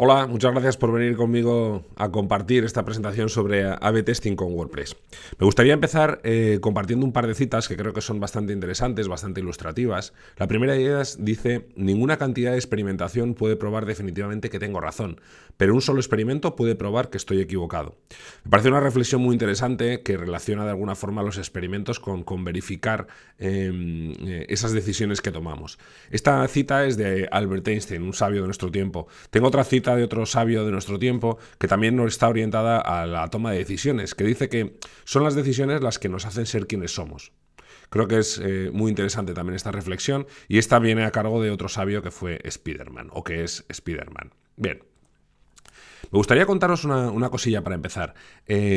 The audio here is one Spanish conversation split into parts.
Hola, muchas gracias por venir conmigo a compartir esta presentación sobre A/B testing con WordPress. Me gustaría empezar compartiendo un par de citas que creo que son bastante interesantes, bastante ilustrativas. La primera de ellas dice: ninguna cantidad de experimentación puede probar definitivamente que tengo razón, pero un solo experimento puede probar que estoy equivocado. Me parece una reflexión muy interesante que relaciona de alguna forma los experimentos con verificar esas decisiones que tomamos. Esta cita es de Albert Einstein, un sabio de nuestro tiempo. Tengo otra cita de otro sabio de nuestro tiempo que también nos está orientada a la toma de decisiones, que dice que son las decisiones las que nos hacen ser quienes somos. Creo que es muy interesante también esta reflexión, y esta viene a cargo de otro sabio que fue Spiderman, o que es Spiderman. Bien. Me gustaría contaros una cosilla para empezar.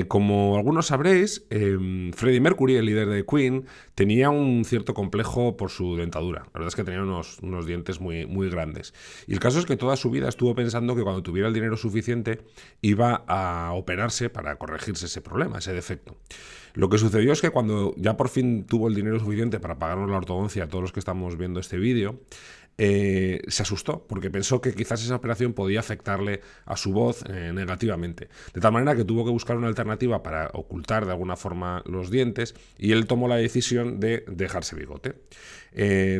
Como algunos sabréis, Freddie Mercury, el líder de Queen, tenía un cierto complejo por su dentadura. La verdad es que tenía unos dientes muy, muy grandes. Y el caso es que toda su vida estuvo pensando que cuando tuviera el dinero suficiente iba a operarse para corregirse ese problema, ese defecto. Lo que sucedió es que cuando ya por fin tuvo el dinero suficiente para pagarnos la ortodoncia a todos los que estamos viendo este vídeo, se asustó porque pensó que quizás esa operación podía afectarle a su voz negativamente. De tal manera que tuvo que buscar una alternativa para ocultar de alguna forma los dientes, y él tomó la decisión de dejarse bigote.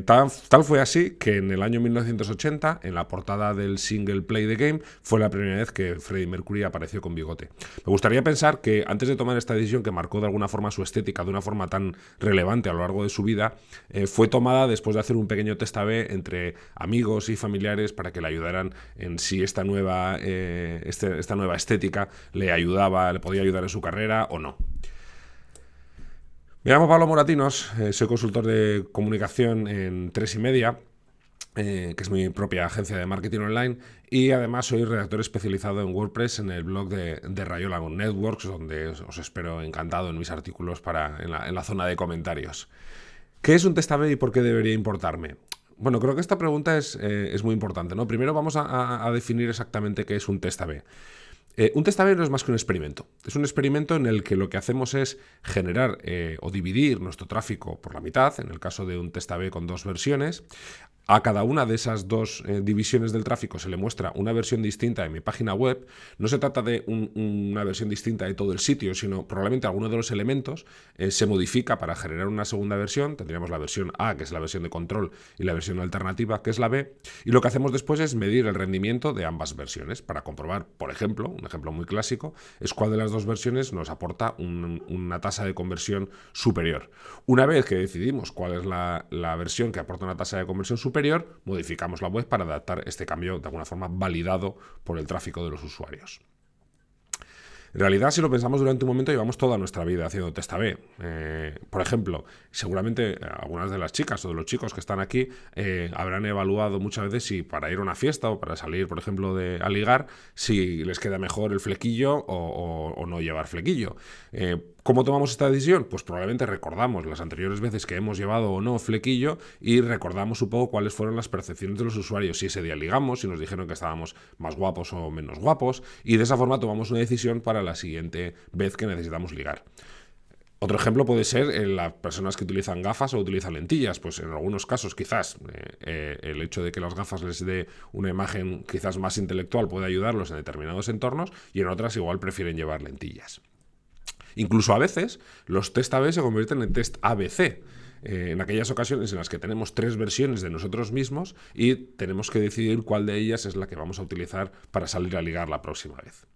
Tal fue así que en el año 1980, en la portada del single Play the Game, fue la primera vez que Freddie Mercury apareció con bigote. Me gustaría pensar que antes de tomar esta decisión, que marcó de alguna forma su estética de una forma tan relevante a lo largo de su vida, fue tomada después de hacer un pequeño test A/B entre amigos y familiares para que le ayudaran en si esta nueva estética le podía ayudar en su carrera o no. Me llamo Pablo Moratinos, soy consultor de comunicación en 3YMedia, que es mi propia agencia de marketing online, y además soy redactor especializado en WordPress en el blog de Rayola Networks, donde os espero encantado en mis artículos en la zona de comentarios. ¿Qué es un test A/B y por qué debería importarme? Bueno, creo que esta pregunta es muy importante, ¿no? Primero vamos a definir exactamente qué es un test A/B. Un test A/B no es más que un experimento. Es un experimento en el que lo que hacemos es generar o dividir nuestro tráfico por la mitad, en el caso de un test A/B con dos versiones. A cada una de esas dos divisiones del tráfico se le muestra una versión distinta de mi página web. No se trata de una versión distinta de todo el sitio, sino probablemente alguno de los elementos se modifica para generar una segunda versión. Tendríamos la versión A, que es la versión de control, y la versión alternativa, que es la B. Y lo que hacemos después es medir el rendimiento de ambas versiones para comprobar, por ejemplo, un ejemplo muy clásico, es cuál de las dos versiones nos aporta una tasa de conversión superior. Una vez que decidimos cuál es la versión que aporta una tasa de conversión superior, modificamos la web para adaptar este cambio de alguna forma validado por el tráfico de los usuarios. En realidad, si lo pensamos durante un momento, llevamos toda nuestra vida haciendo test A/B. Por ejemplo, seguramente algunas de las chicas o de los chicos que están aquí habrán evaluado muchas veces si para ir a una fiesta o para salir, por ejemplo, a ligar, si les queda mejor el flequillo o no llevar flequillo. ¿Cómo tomamos esta decisión? Pues probablemente recordamos las anteriores veces que hemos llevado o no flequillo y recordamos un poco cuáles fueron las percepciones de los usuarios, si ese día ligamos, si nos dijeron que estábamos más guapos o menos guapos, y de esa forma tomamos una decisión para la siguiente vez que necesitamos ligar. Otro ejemplo puede ser las personas que utilizan gafas o utilizan lentillas. Pues en algunos casos quizás el hecho de que las gafas les dé una imagen quizás más intelectual puede ayudarlos en determinados entornos, y en otras igual prefieren llevar lentillas. Incluso a veces los test A/B se convierten en test ABC, en aquellas ocasiones en las que tenemos tres versiones de nosotros mismos y tenemos que decidir cuál de ellas es la que vamos a utilizar para salir a ligar la próxima vez.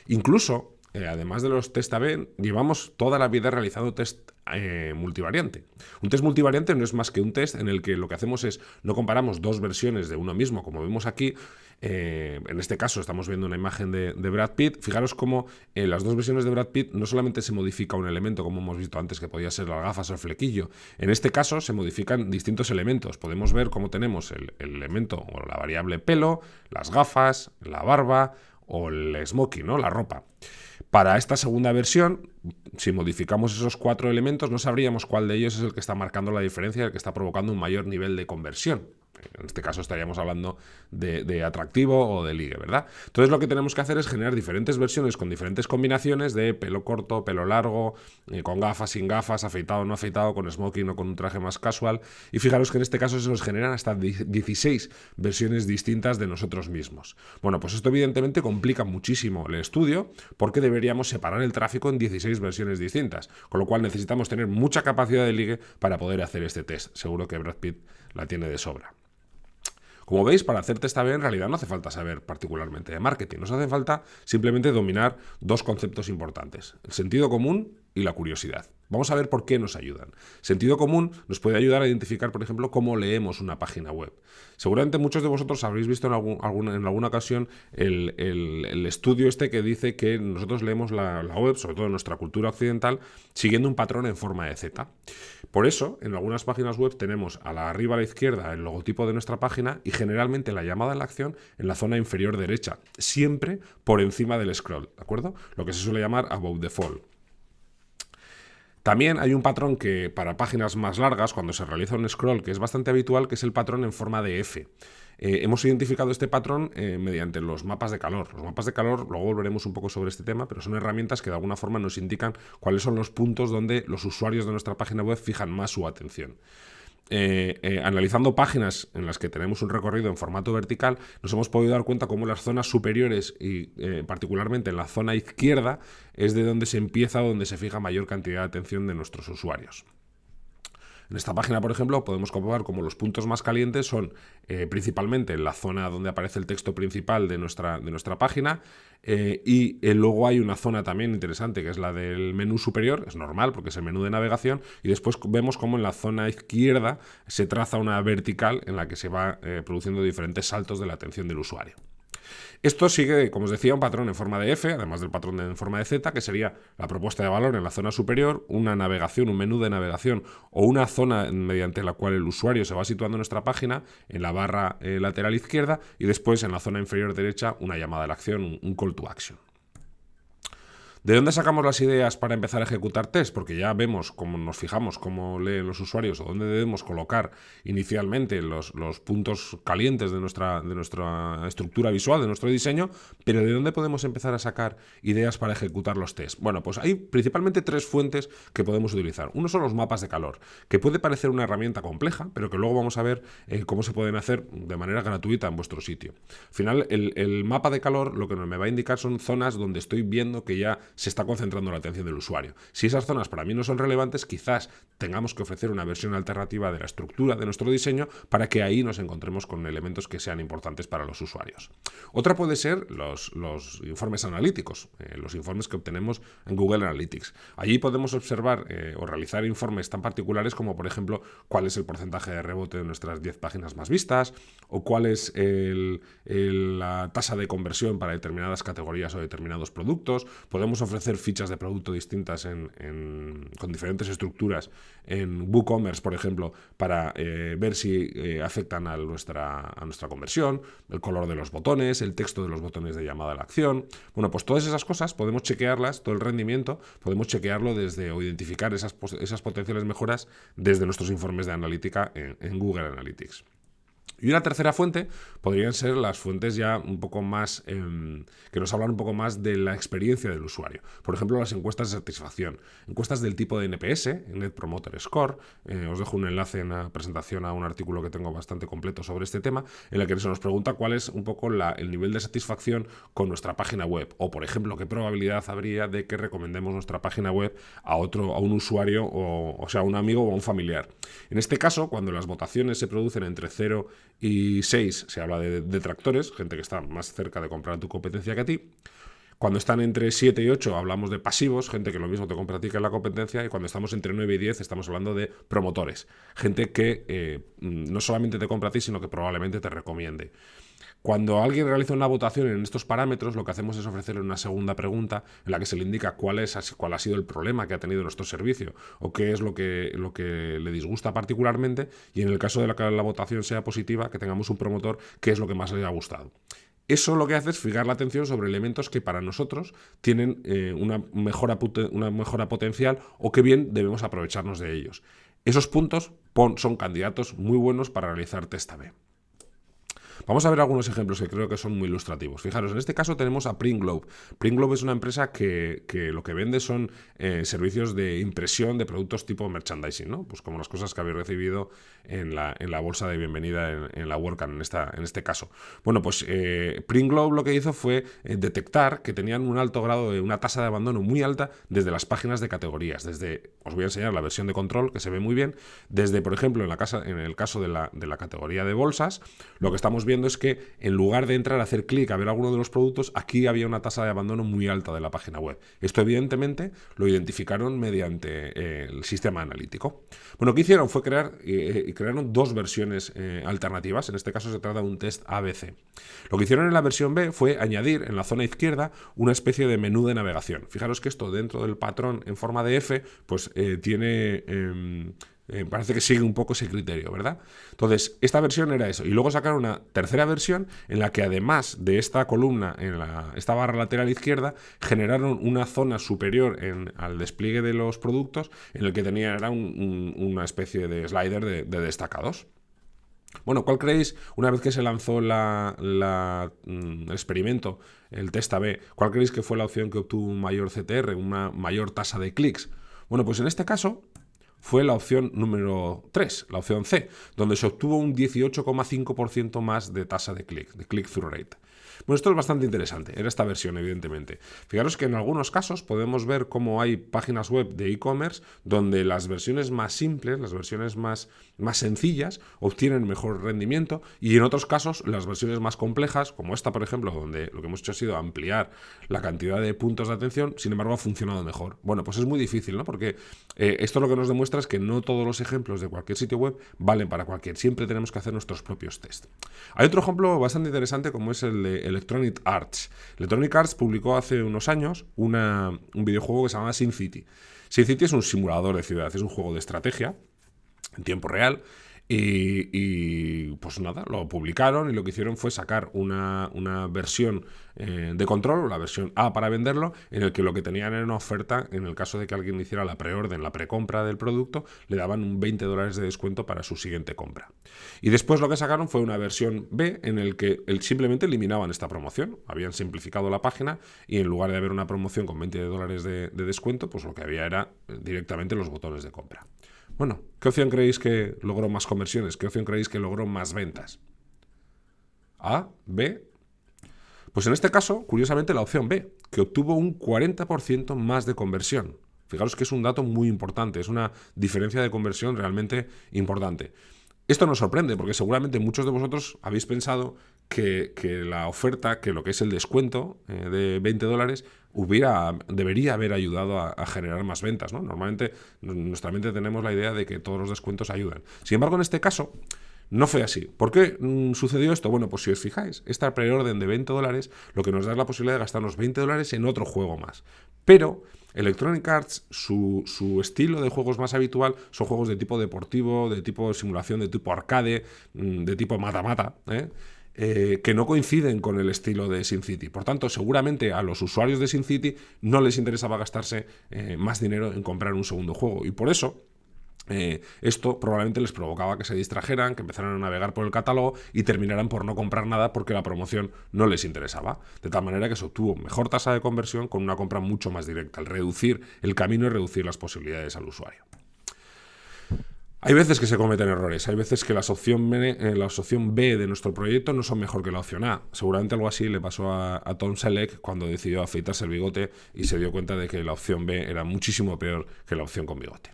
Incluso, además de los test A/B, llevamos toda la vida realizando test multivariante. Un test multivariante no es más que un test en el que lo que hacemos es no comparamos dos versiones de uno mismo, como vemos aquí. En este caso estamos viendo una imagen de Brad Pitt. Fijaros cómo en las dos versiones de Brad Pitt no solamente se modifica un elemento, como hemos visto antes, que podía ser las gafas o el flequillo. En este caso se modifican distintos elementos. Podemos ver cómo tenemos el elemento o la variable pelo, las gafas, la barba o el smoking, ¿no? La ropa. Para esta segunda versión, si modificamos esos 4 elementos, no sabríamos cuál de ellos es el que está marcando la diferencia, el que está provocando un mayor nivel de conversión. En este caso estaríamos hablando de atractivo o de ligue, ¿verdad? Entonces lo que tenemos que hacer es generar diferentes versiones con diferentes combinaciones de pelo corto, pelo largo, con gafas, sin gafas, afeitado o no afeitado, con smoking o con un traje más casual. Y fijaros que en este caso se nos generan hasta 16 versiones distintas de nosotros mismos. Bueno, pues esto evidentemente complica muchísimo el estudio porque deberíamos separar el tráfico en 16 versiones distintas, con lo cual necesitamos tener mucha capacidad de ligue para poder hacer este test. Seguro que Brad Pitt la tiene de sobra. Como veis, para hacer test A/B en realidad no hace falta saber particularmente de marketing, nos hace falta simplemente dominar 2 conceptos importantes, el sentido común y la curiosidad. Vamos a ver por qué nos ayudan. Sentido común nos puede ayudar a identificar, por ejemplo, cómo leemos una página web. Seguramente muchos de vosotros habréis visto en alguna ocasión el estudio este que dice que nosotros leemos la web, sobre todo en nuestra cultura occidental, siguiendo un patrón en forma de Z. Por eso, en algunas páginas web tenemos arriba a la izquierda el logotipo de nuestra página y generalmente la llamada a la acción en la zona inferior derecha, siempre por encima del scroll, ¿de acuerdo? Lo que se suele llamar above the fold. También hay un patrón que para páginas más largas, cuando se realiza un scroll, que es bastante habitual, que es el patrón en forma de F. Hemos identificado este patrón mediante los mapas de calor. Los mapas de calor, luego volveremos un poco sobre este tema, pero son herramientas que de alguna forma nos indican cuáles son los puntos donde los usuarios de nuestra página web fijan más su atención. Analizando páginas en las que tenemos un recorrido en formato vertical, nos hemos podido dar cuenta cómo las zonas superiores y particularmente en la zona izquierda es de donde se empieza, donde se fija mayor cantidad de atención de nuestros usuarios. En esta página, por ejemplo, podemos comprobar cómo los puntos más calientes son principalmente en la zona donde aparece el texto principal de nuestra página y luego hay una zona también interesante que es la del menú superior, es normal porque es el menú de navegación, y después vemos cómo en la zona izquierda se traza una vertical en la que se va produciendo diferentes saltos de la atención del usuario. Esto sigue, como os decía, un patrón en forma de F, además del patrón en forma de Z, que sería la propuesta de valor en la zona superior, una navegación, un menú de navegación o una zona mediante la cual el usuario se va situando en nuestra página, en la barra lateral izquierda, y después en la zona inferior derecha una llamada a la acción, un call to action. ¿De dónde sacamos las ideas para empezar a ejecutar test? Porque ya vemos cómo nos fijamos, cómo leen los usuarios o dónde debemos colocar inicialmente los puntos calientes de nuestra estructura visual, de nuestro diseño, pero ¿de dónde podemos empezar a sacar ideas para ejecutar los test? Bueno, pues hay principalmente 3 fuentes que podemos utilizar. Uno son los mapas de calor, que puede parecer una herramienta compleja, pero que luego vamos a ver cómo se pueden hacer de manera gratuita en vuestro sitio. Al final, el mapa de calor lo que me va a indicar son zonas donde estoy viendo que ya se está concentrando la atención del usuario. Si esas zonas para mí no son relevantes, quizás tengamos que ofrecer una versión alternativa de la estructura de nuestro diseño para que ahí nos encontremos con elementos que sean importantes para los usuarios. Otra puede ser los informes analíticos, los informes que obtenemos en Google Analytics. Allí podemos observar o realizar informes tan particulares como, por ejemplo, cuál es el porcentaje de rebote de nuestras 10 páginas más vistas o cuál es la tasa de conversión para determinadas categorías o determinados productos. Podemos ofrecer fichas de producto distintas con diferentes estructuras en WooCommerce, por ejemplo, para ver si afectan a nuestra conversión, el color de los botones, el texto de los botones de llamada a la acción. Bueno, pues todas esas cosas podemos chequearlas, todo el rendimiento, podemos chequearlo o identificar esas potenciales mejoras desde nuestros informes de analítica en Google Analytics. Y una tercera fuente podrían ser las fuentes ya un poco más, que nos hablan un poco más de la experiencia del usuario. Por ejemplo, las encuestas de satisfacción. Encuestas del tipo de NPS, Net Promoter Score. Os dejo un enlace en la presentación a un artículo que tengo bastante completo sobre este tema, en el que se nos pregunta cuál es un poco el nivel de satisfacción con nuestra página web. O, por ejemplo, qué probabilidad habría de que recomendemos nuestra página web a un usuario, o sea, a un amigo o a un familiar. En este caso, cuando las votaciones se producen entre 0 y 6, se habla de detractores, gente que está más cerca de comprar tu competencia que a ti. Cuando están entre 7 y 8 hablamos de pasivos, gente que lo mismo te compra a ti que en la competencia, y cuando estamos entre 9 y 10 estamos hablando de promotores, gente que no solamente te compra a ti, sino que probablemente te recomiende. Cuando alguien realiza una votación en estos parámetros, lo que hacemos es ofrecerle una segunda pregunta en la que se le indica cuál ha sido el problema que ha tenido nuestro servicio o qué es lo que le disgusta particularmente, y en el caso de que la votación sea positiva, que tengamos un promotor, qué es lo que más le ha gustado. Eso lo que hace es fijar la atención sobre elementos que para nosotros tienen una mejora potencial o que bien debemos aprovecharnos de ellos. Esos puntos son candidatos muy buenos para realizar test A/B. Vamos a ver algunos ejemplos que creo que son muy ilustrativos. Fijaros, en este caso tenemos a Printglobe. Printglobe es una empresa que lo que vende son servicios de impresión de productos tipo merchandising, ¿no? Pues como las cosas que habéis recibido en la bolsa de bienvenida en la WordCamp en este caso. Bueno, pues Printglobe lo que hizo fue detectar que tenían un alto grado de una tasa de abandono muy alta desde las páginas de categorías. Os voy a enseñar la versión de control, que se ve muy bien. Desde, por ejemplo, en el caso de la categoría de bolsas, lo que estamos viendo es que en lugar de entrar a hacer clic a ver alguno de los productos, aquí había una tasa de abandono muy alta de la página web. Esto evidentemente lo identificaron mediante el sistema analítico. Bueno, ¿qué hicieron? Fue crearon dos versiones alternativas. En este caso se trata de un test ABC. Lo que hicieron en la versión B fue añadir en la zona izquierda una especie de menú de navegación. Fijaros que esto dentro del patrón en forma de F pues tiene... parece que sigue un poco ese criterio, ¿verdad? Entonces, esta versión era eso. Y luego sacaron una tercera versión en la que además de esta columna, esta barra lateral izquierda, generaron una zona superior al despliegue de los productos en el que era una especie de slider de destacados. Bueno, ¿cuál creéis, una vez que se lanzó el experimento, el test A/B, cuál creéis que fue la opción que obtuvo un mayor CTR, una mayor tasa de clics? Bueno, pues en este caso fue la opción número 3, la opción C, donde se obtuvo un 18,5% más de tasa de click-through rate. Bueno, esto es bastante interesante, era esta versión, evidentemente. Fijaros que en algunos casos podemos ver cómo hay páginas web de e-commerce donde las versiones más simples, las versiones más sencillas, obtienen mejor rendimiento, y en otros casos las versiones más complejas, como esta, por ejemplo, donde lo que hemos hecho ha sido ampliar la cantidad de puntos de atención, sin embargo ha funcionado mejor. Bueno, pues es muy difícil, ¿no? Porque esto lo que nos demuestra es que no todos los ejemplos de cualquier sitio web valen para cualquier. Siempre tenemos que hacer nuestros propios test. Hay otro ejemplo bastante interesante como es el de Electronic Arts. Electronic Arts publicó hace unos años un videojuego que se llama SimCity. SimCity es un simulador de ciudad, es un juego de estrategia en tiempo real. Y pues nada, lo publicaron y lo que hicieron fue sacar una versión de control, la versión A para venderlo, en el que lo que tenían era una oferta, en el caso de que alguien hiciera la preorden, la precompra del producto, le daban un $20 de descuento para su siguiente compra. Y después lo que sacaron fue una versión B en el que simplemente eliminaban esta promoción, habían simplificado la página y en lugar de haber una promoción con $20 de descuento, pues lo que había era directamente los botones de compra. Bueno, ¿qué opción creéis que logró más conversiones? ¿Qué opción creéis que logró más ventas? ¿A? ¿B? Pues en este caso, curiosamente, la opción B, que obtuvo un 40% más de conversión. Fijaros que es un dato muy importante, es una diferencia de conversión realmente importante. Esto nos sorprende porque seguramente muchos de vosotros habéis pensado que la oferta, que lo que es el descuento de $20 debería haber ayudado a generar más ventas, ¿no? Normalmente en nuestra mente tenemos la idea de que todos los descuentos ayudan. Sin embargo, en este caso no fue así. ¿Por qué sucedió esto? Bueno, pues si os fijáis, esta preorden de $20 lo que nos da es la posibilidad de gastarnos $20 en otro juego más. Pero Electronic Arts, su estilo de juegos más habitual son juegos de tipo deportivo, de tipo simulación, de tipo arcade, de tipo mata-mata, que no coinciden con el estilo de SimCity. Por tanto, seguramente a los usuarios de SimCity no les interesaba gastarse más dinero en comprar un segundo juego. Y por eso esto probablemente les provocaba que se distrajeran, que empezaran a navegar por el catálogo y terminaran por no comprar nada porque la promoción no les interesaba. De tal manera que se obtuvo mejor tasa de conversión con una compra mucho más directa, al reducir el camino y reducir las posibilidades al usuario. Hay veces que se cometen errores, hay veces que la opción B de nuestro proyecto no son mejor que la opción A. Seguramente algo así le pasó a Tom Selleck cuando decidió afeitarse el bigote y se dio cuenta de que la opción B era muchísimo peor que la opción con bigote.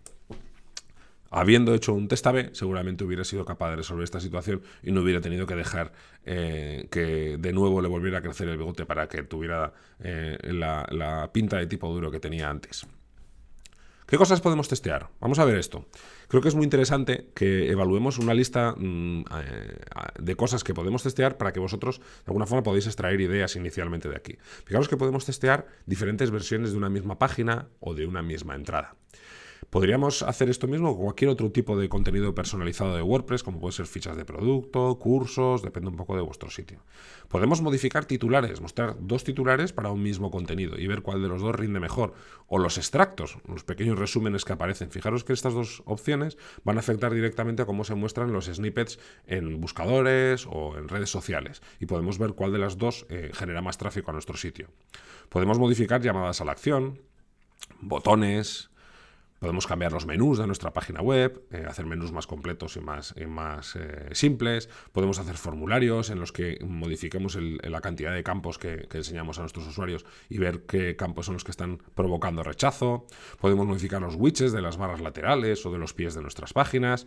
Habiendo hecho un test A/B, seguramente hubiera sido capaz de resolver esta situación y no hubiera tenido que dejar que de nuevo le volviera a crecer el bigote para que tuviera la pinta de tipo duro que tenía antes. ¿Qué cosas podemos testear? Vamos a ver esto. Creo que es muy interesante que evaluemos una lista de cosas que podemos testear para que vosotros de alguna forma podáis extraer ideas inicialmente de aquí. Fijaros que podemos testear diferentes versiones de una misma página o de una misma entrada. Podríamos hacer esto mismo con cualquier otro tipo de contenido personalizado de WordPress, como puede ser fichas de producto, cursos, depende un poco de vuestro sitio. Podemos modificar titulares, mostrar 2 titulares para un mismo contenido y ver cuál de los 2 rinde mejor. O los extractos, los pequeños resúmenes que aparecen. Fijaros que estas 2 opciones van a afectar directamente a cómo se muestran los snippets en buscadores o en redes sociales. Y podemos ver cuál de las 2 genera más tráfico a nuestro sitio. Podemos modificar llamadas a la acción, botones. Podemos cambiar los menús de nuestra página web, hacer menús más completos y más simples. Podemos hacer formularios en los que modifiquemos la cantidad de campos que enseñamos a nuestros usuarios y ver qué campos son los que están provocando rechazo. Podemos modificar los widgets de las barras laterales o de los pies de nuestras páginas.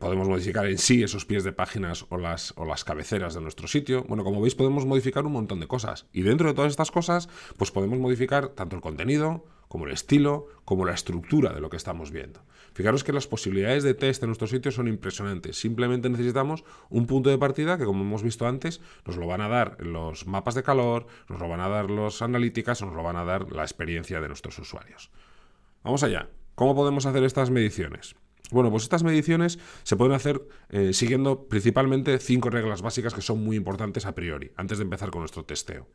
Podemos modificar en sí esos pies de páginas o las cabeceras de nuestro sitio. Bueno, como veis, podemos modificar un montón de cosas. Y dentro de todas estas cosas, pues podemos modificar tanto el contenido, como el estilo, como la estructura de lo que estamos viendo. Fijaros que las posibilidades de test en nuestro sitio son impresionantes. Simplemente necesitamos un punto de partida que, como hemos visto antes, nos lo van a dar los mapas de calor, nos lo van a dar los analíticas, nos lo van a dar la experiencia de nuestros usuarios. Vamos allá. ¿Cómo podemos hacer estas mediciones? Bueno, pues estas mediciones se pueden hacer siguiendo principalmente 5 reglas básicas que son muy importantes a priori, antes de empezar con nuestro testeo.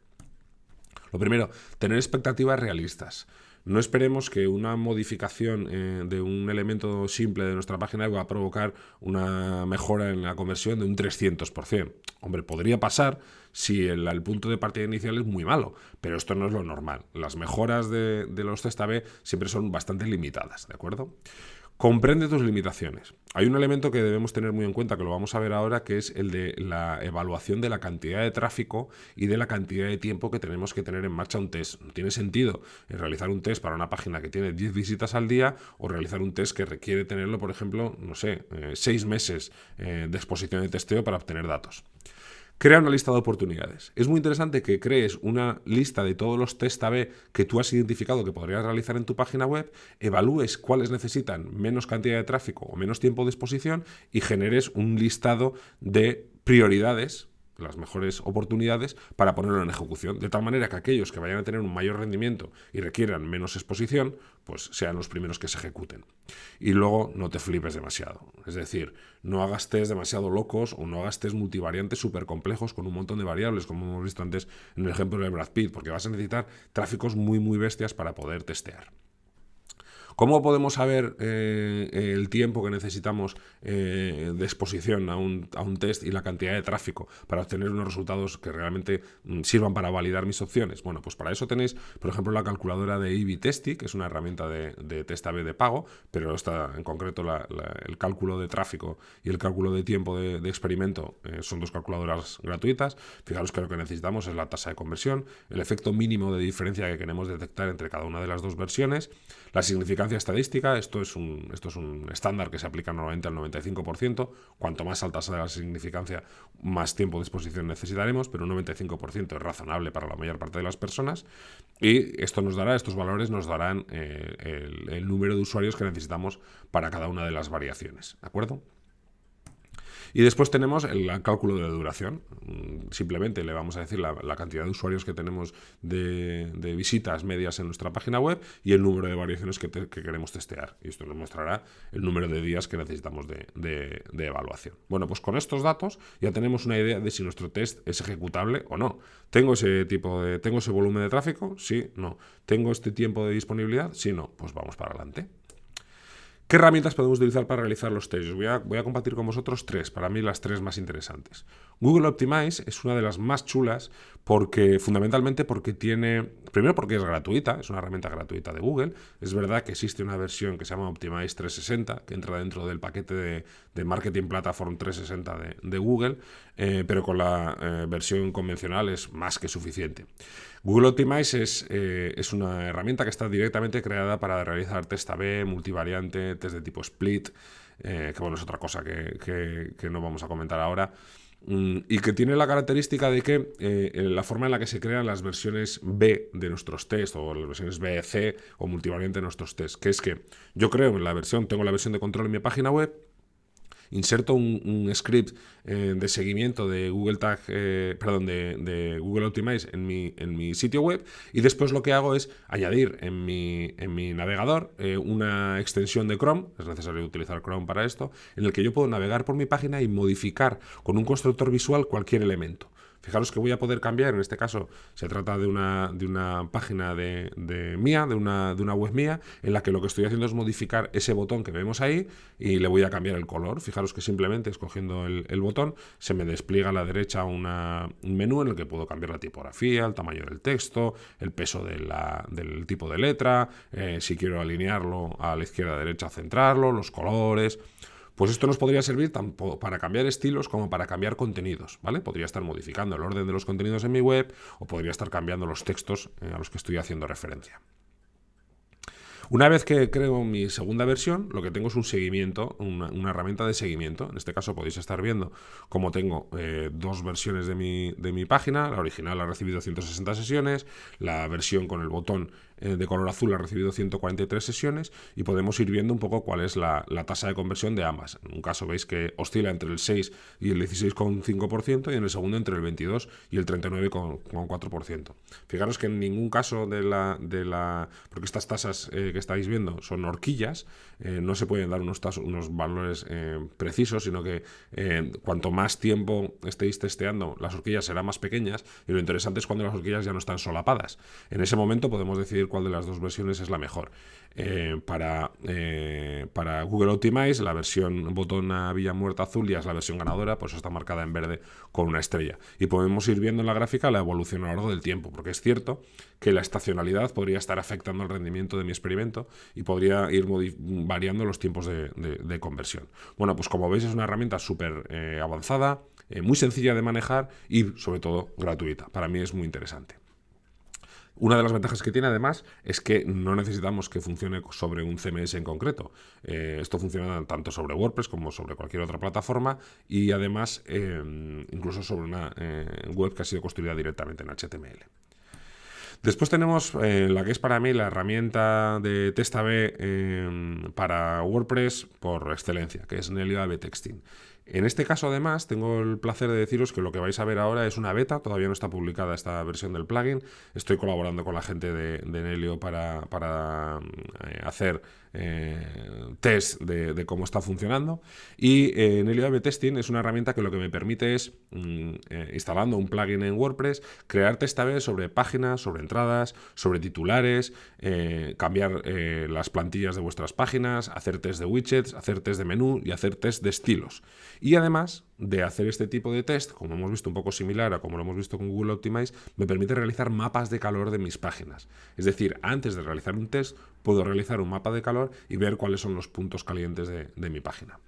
Lo primero, tener expectativas realistas. No esperemos que una modificación de un elemento simple de nuestra página va a provocar una mejora en la conversión de un 300%. Hombre, podría pasar si el punto de partida inicial es muy malo, pero esto no es lo normal. Las mejoras de los test A/B siempre son bastante limitadas, ¿de acuerdo? Comprende tus limitaciones. Hay un elemento que debemos tener muy en cuenta, que lo vamos a ver ahora, que es el de la evaluación de la cantidad de tráfico y de la cantidad de tiempo que tenemos que tener en marcha un test. No tiene sentido realizar un test para una página que tiene 10 visitas al día o realizar un test que requiere tenerlo, por ejemplo, 6 meses de exposición de testeo para obtener datos. Crea una lista de oportunidades. Es muy interesante que crees una lista de todos los test A/B que tú has identificado que podrías realizar en tu página web, evalúes cuáles necesitan menos cantidad de tráfico o menos tiempo de exposición y generes un listado de prioridades, las mejores oportunidades, para ponerlo en ejecución, de tal manera que aquellos que vayan a tener un mayor rendimiento y requieran menos exposición, pues sean los primeros que se ejecuten. Y luego no te flipes demasiado. Es decir, no hagas test demasiado locos o no hagas test multivariantes súper complejos con un montón de variables, como hemos visto antes en el ejemplo de Brad Pitt, porque vas a necesitar tráficos muy, muy bestias para poder testear. ¿Cómo podemos saber el tiempo que necesitamos de exposición a un test y la cantidad de tráfico para obtener unos resultados que realmente sirvan para validar mis opciones? Bueno, pues para eso tenéis, por ejemplo, la calculadora de A/B Testing, que es una herramienta de test A/B de pago, pero esta, en concreto el cálculo de tráfico y el cálculo de tiempo de experimento son 2 calculadoras gratuitas. Fijaros que lo que necesitamos es la tasa de conversión, el efecto mínimo de diferencia que queremos detectar entre cada una de las 2 versiones, la significancia estadística. Esto es un estándar que se aplica normalmente al 95%. Cuanto más alta sea la significancia, más tiempo de exposición necesitaremos, pero un 95% es razonable para la mayor parte de las personas. Y estos valores nos darán el número de usuarios que necesitamos para cada una de las variaciones. ¿De acuerdo? Y después tenemos el cálculo de duración. Simplemente le vamos a decir la cantidad de usuarios que tenemos de visitas medias en nuestra página web y el número de variaciones que queremos testear. Y esto nos mostrará el número de días que necesitamos de evaluación. Bueno, pues con estos datos ya tenemos una idea de si nuestro test es ejecutable o no. ¿Tengo ese volumen de tráfico? Sí, no. ¿Tengo este tiempo de disponibilidad? Sí, no. Pues vamos para adelante. ¿Qué herramientas podemos utilizar para realizar los tests? Voy a compartir con vosotros 3, para mí las 3 más interesantes. Google Optimize es una de las más chulas fundamentalmente porque primero porque es gratuita, es una herramienta gratuita de Google. Es verdad que existe una versión que se llama Optimize 360, que entra dentro del paquete de Marketing Platform 360 de Google, pero con la versión convencional es más que suficiente. Google Optimize es una herramienta que está directamente creada para realizar test A/B, multivariante, test de tipo split, que bueno, es otra cosa que no vamos a comentar ahora, y que tiene la característica de que la forma en la que se crean las versiones B de nuestros test, o las versiones B, C o multivariante de nuestros test, que es que yo tengo la versión de control en mi página web, inserto un script de seguimiento de Google Tag, de Google Optimize en mi sitio web, y después lo que hago es añadir en mi navegador una extensión de Chrome, es necesario utilizar Chrome para esto, en el que yo puedo navegar por mi página y modificar con un constructor visual cualquier elemento. Fijaros que voy a poder cambiar, en este caso se trata de una página mía, de una web mía, en la que lo que estoy haciendo es modificar ese botón que vemos ahí y le voy a cambiar el color. Fijaros que simplemente escogiendo el botón se me despliega a la derecha un menú en el que puedo cambiar la tipografía, el tamaño del texto, el peso del tipo de letra, si quiero alinearlo a la izquierda, a la derecha, centrarlo, los colores. Pues esto nos podría servir tanto para cambiar estilos como para cambiar contenidos, ¿vale? Podría estar modificando el orden de los contenidos en mi web o podría estar cambiando los textos a los que estoy haciendo referencia. Una vez que creo mi segunda versión, lo que tengo es un seguimiento, una herramienta de seguimiento. En este caso podéis estar viendo cómo tengo dos versiones de mi página. La original ha recibido 160 sesiones, la versión con el botón de color azul ha recibido 143 sesiones y podemos ir viendo un poco cuál es la tasa de conversión de ambas. En un caso veis que oscila entre el 6 y el 16,5% y en el segundo entre el 22 y el 39,4%. Fijaros que en ningún caso porque estas tasas que estáis viendo son horquillas, no se pueden dar unos valores precisos, sino que cuanto más tiempo estéis testeando, las horquillas serán más pequeñas y lo interesante es cuando las horquillas ya no están solapadas. En ese momento podemos decidir cuál de las dos versiones es la mejor. Para Google Optimize, la versión botón a Villa Muerta azul ya es la versión ganadora, pues está marcada en verde con una estrella. Y podemos ir viendo en la gráfica la evolución a lo largo del tiempo, porque es cierto que la estacionalidad podría estar afectando el rendimiento de mi experimento y podría ir variando los tiempos de conversión. Bueno, pues como veis es una herramienta súper avanzada, muy sencilla de manejar y sobre todo gratuita. Para mí es muy interesante. Una de las ventajas que tiene además es que no necesitamos que funcione sobre un CMS en concreto. Esto funciona tanto sobre WordPress como sobre cualquier otra plataforma y además incluso sobre una web que ha sido construida directamente en HTML. Después tenemos la que es para mí la herramienta de test A/B para WordPress por excelencia, que es Nelio A/B Testing. En este caso, además, tengo el placer de deciros que lo que vais a ver ahora es una beta, todavía no está publicada esta versión del plugin. Estoy colaborando con la gente de Nelio para hacer test de cómo está funcionando. Y Nelio A/B Testing es una herramienta que lo que me permite es, instalando un plugin en WordPress, crear test A/B sobre páginas, sobre entradas, sobre titulares, cambiar las plantillas de vuestras páginas, hacer test de widgets, hacer test de menú y hacer test de estilos. Y además de hacer este tipo de test, como hemos visto un poco similar a como lo hemos visto con Google Optimize, me permite realizar mapas de calor de mis páginas. Es decir, antes de realizar un test, puedo realizar un mapa de calor y ver cuáles son los puntos calientes de mi página.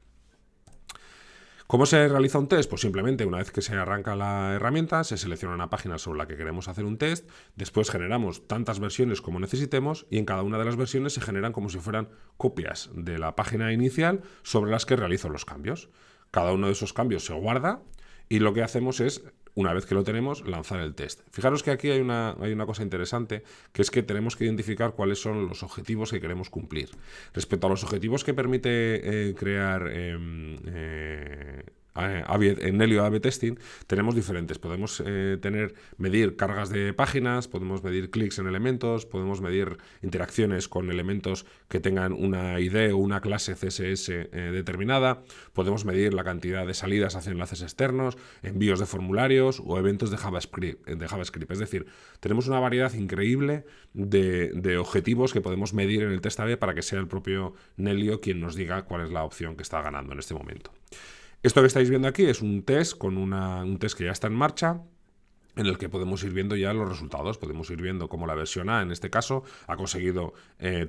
¿Cómo se realiza un test? Pues simplemente una vez que se arranca la herramienta, se selecciona una página sobre la que queremos hacer un test, después generamos tantas versiones como necesitemos y en cada una de las versiones se generan como si fueran copias de la página inicial sobre las que realizo los cambios. Cada uno de esos cambios se guarda y lo que hacemos es, una vez que lo tenemos, lanzar el test. Fijaros que aquí hay una cosa interesante, que es que tenemos que identificar cuáles son los objetivos que queremos cumplir. Respecto a los objetivos que permite crear en Nelio A/B Testing, tenemos diferentes. Podemos medir cargas de páginas, podemos medir clics en elementos, podemos medir interacciones con elementos que tengan una ID o una clase CSS determinada, podemos medir la cantidad de salidas hacia enlaces externos, envíos de formularios o eventos de JavaScript. Es decir, tenemos una variedad increíble de objetivos que podemos medir en el test A/B para que sea el propio Nelio quien nos diga cuál es la opción que está ganando en este momento. Esto que estáis viendo aquí es un test con un test que ya está en marcha, en el que podemos ir viendo ya los resultados. Podemos ir viendo cómo la versión A, en este caso, ha conseguido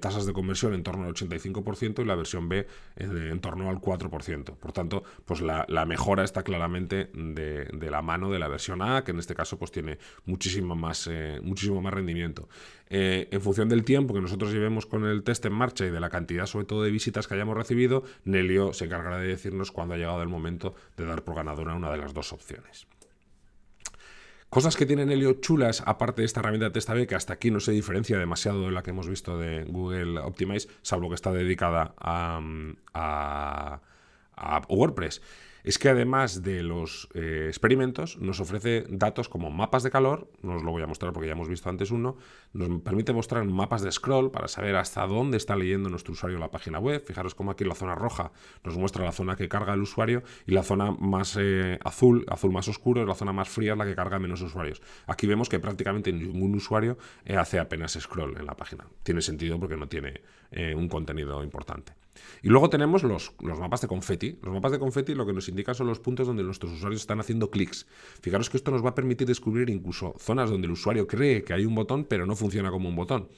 tasas de conversión en torno al 85% y la versión B en torno al 4%. Por tanto, pues la mejora está claramente de la mano de la versión A, que en este caso pues tiene muchísimo más rendimiento. En función del tiempo que nosotros llevemos con el test en marcha y de la cantidad, sobre todo, de visitas que hayamos recibido, Nelio se encargará de decirnos cuándo ha llegado el momento de dar por ganadora una de las dos opciones. Cosas que tiene Nelio chulas, aparte de esta herramienta de test A/B, que hasta aquí no se diferencia demasiado de la que hemos visto de Google Optimize, salvo que está dedicada a a WordPress es que además de los experimentos nos ofrece datos como mapas de calor, no os lo voy a mostrar porque ya hemos visto antes uno, nos permite mostrar mapas de scroll para saber hasta dónde está leyendo nuestro usuario la página web. Fijaros cómo aquí la zona roja nos muestra la zona que carga el usuario y la zona más azul más oscuro, es la zona más fría, es la que carga menos usuarios. Aquí vemos que prácticamente ningún usuario hace apenas scroll en la página. Tiene sentido porque no tiene un contenido importante. Y luego tenemos los mapas de confeti. Los mapas de confeti lo que nos indican son los puntos donde nuestros usuarios están haciendo clics. Fijaros que esto nos va a permitir descubrir incluso zonas donde el usuario cree que hay un botón, pero no funciona como un botón.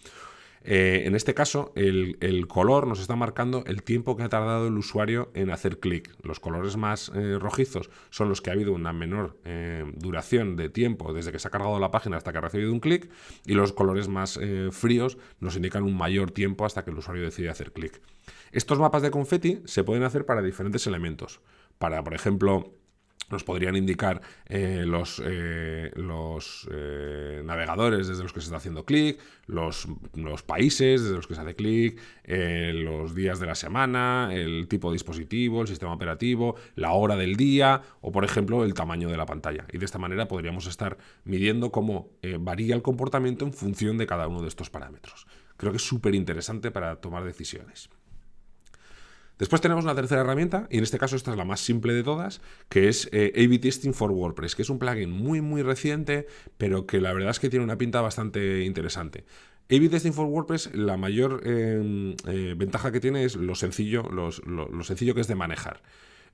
En este caso, el color nos está marcando el tiempo que ha tardado el usuario en hacer clic. Los colores más rojizos son los que ha habido una menor duración de tiempo desde que se ha cargado la página hasta que ha recibido un clic, y los colores más fríos nos indican un mayor tiempo hasta que el usuario decide hacer clic. Estos mapas de confeti se pueden hacer para diferentes elementos. Para, por ejemplo, nos podrían indicar los navegadores desde los que se está haciendo clic, los países desde los que se hace clic, los días de la semana, el tipo de dispositivo, el sistema operativo, la hora del día o, por ejemplo, el tamaño de la pantalla. Y de esta manera podríamos estar midiendo cómo varía el comportamiento en función de cada uno de estos parámetros. Creo que es súper interesante para tomar decisiones. Después tenemos una tercera herramienta, y en este caso esta es la más simple de todas, que es A/B Testing for WordPress, que es un plugin muy reciente, pero que la verdad es que tiene una pinta bastante interesante. A/B Testing for WordPress, la mayor ventaja que tiene es lo sencillo que es de manejar.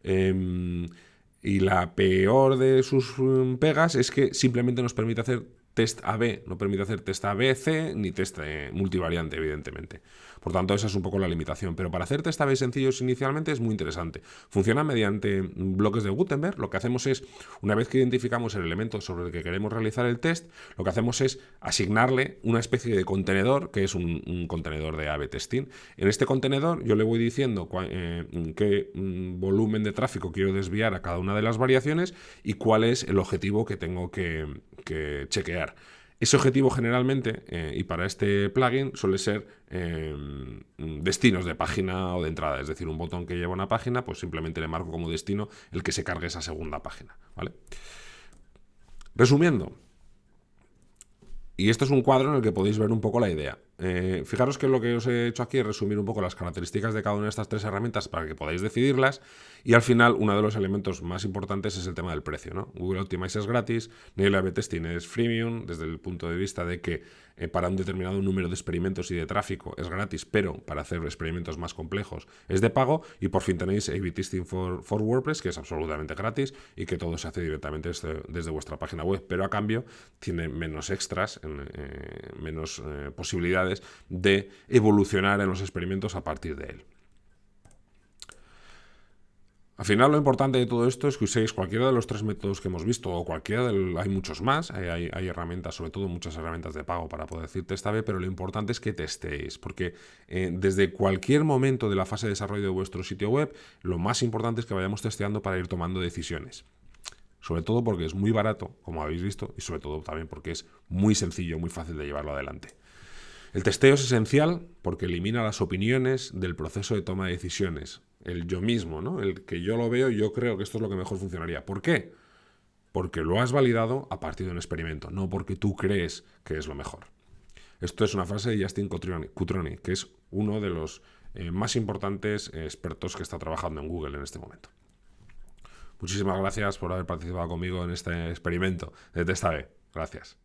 Y la peor de sus pegas es que simplemente nos permite hacer test A/B, no permite hacer test A/B/C ni test multivariante, evidentemente. Por tanto, esa es un poco la limitación. Pero para hacer test A/B sencillos inicialmente es muy interesante. Funciona mediante bloques de Gutenberg. Lo que hacemos es, una vez que identificamos el elemento sobre el que queremos realizar el test, lo que hacemos es asignarle una especie de contenedor, que es un contenedor de A/B testing. En este contenedor yo le voy diciendo qué volumen de tráfico quiero desviar a cada una de las variaciones y cuál es el objetivo que tengo que chequear. Ese objetivo generalmente, y para este plugin, suele ser destinos de página o de entrada. Es decir, un botón que lleva una página, pues simplemente le marco como destino el que se cargue esa segunda página, ¿vale? Resumiendo, y esto es un cuadro en el que podéis ver un poco la idea. Fijaros que lo que os he hecho aquí es resumir un poco las características de cada una de estas tres herramientas para que podáis decidirlas, y al final uno de los elementos más importantes es el tema del precio, ¿no? Google Optimize es gratis, Nail A/B Testing es freemium desde el punto de vista de que para un determinado número de experimentos y de tráfico es gratis, pero para hacer experimentos más complejos es de pago, y por fin tenéis A/B Testing for WordPress, que es absolutamente gratis y que todo se hace directamente desde vuestra página web, pero a cambio tiene menos extras, menos posibilidades de evolucionar en los experimentos a partir de él. Al final, lo importante de todo esto es que uséis cualquiera de los tres métodos que hemos visto, o cualquiera hay muchos más, hay herramientas, sobre todo muchas herramientas de pago para poder decir test A/B, pero lo importante es que testéis, porque desde cualquier momento de la fase de desarrollo de vuestro sitio web, lo más importante es que vayamos testeando para ir tomando decisiones. Sobre todo porque es muy barato, como habéis visto, y sobre todo también porque es muy sencillo, muy fácil de llevarlo adelante. El testeo es esencial porque elimina las opiniones del proceso de toma de decisiones. El yo mismo, ¿no? El que yo lo veo y yo creo que esto es lo que mejor funcionaría. ¿Por qué? Porque lo has validado a partir de un experimento, no porque tú crees que es lo mejor. Esto es una frase de Justin Cutrone, que es uno de los más importantes expertos que está trabajando en Google en este momento. Muchísimas gracias por haber participado conmigo en este experimento de test A/B. Gracias.